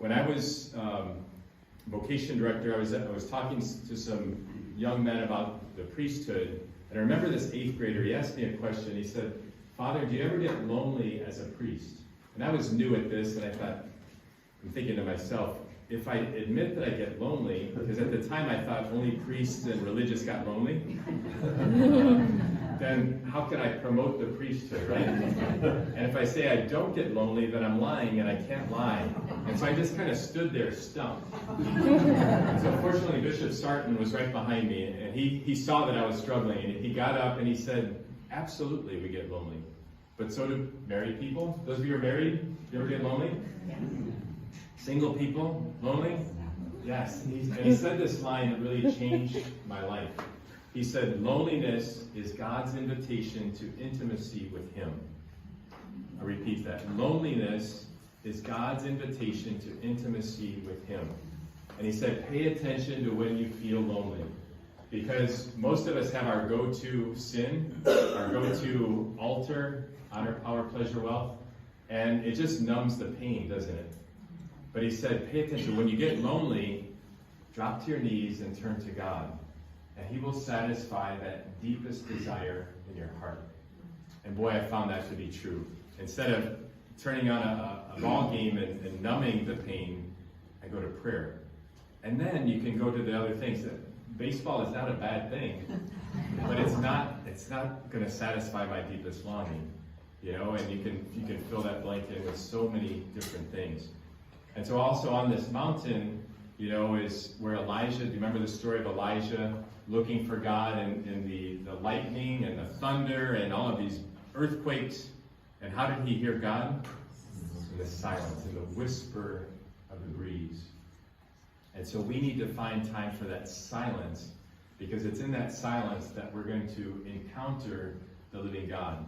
when I was vocation director, I was talking to some young men about the priesthood, and I remember this 8th grader, he asked me a question. He said, "Father, do you ever get lonely as a priest?" And I was new at this, and I thought, I'm thinking to myself, if I admit that I get lonely, because at the time I thought only priests and religious got lonely, then how could I promote the priesthood, right? And if I say I don't get lonely, then I'm lying, and I can't lie. And so I just kind of stood there stumped. And so fortunately, Bishop Sarton was right behind me, and he saw that I was struggling, and he got up and he said, "Absolutely, we get lonely. But so do married people. Those of you who are married, you ever get lonely? Yes. Single people, lonely? Yes." And he said this line that really changed my life. He said, "Loneliness is God's invitation to intimacy with Him." I repeat that. Loneliness is God's invitation to intimacy with Him. And he said, pay attention to when you feel lonely. Because most of us have our go-to sin, our go-to altar, honor, power, pleasure, wealth, and it just numbs the pain, doesn't it? But he said, pay attention. When you get lonely, drop to your knees and turn to God. And He will satisfy that deepest desire in your heart. And boy, I found that to be true. Instead of turning on a ball game and numbing the pain, I go to prayer. And then you can go to the other things. Baseball is not a bad thing, but it's not going to satisfy my deepest longing, And you can fill that blank in with so many different things. And so also on this mountain, is where Elijah. Do you remember the story of Elijah looking for God and the lightning and the thunder and all of these earthquakes? And how did he hear God? In the silence, in the whisper of the breeze. And so we need to find time for that silence, because it's in that silence that we're going to encounter the living God.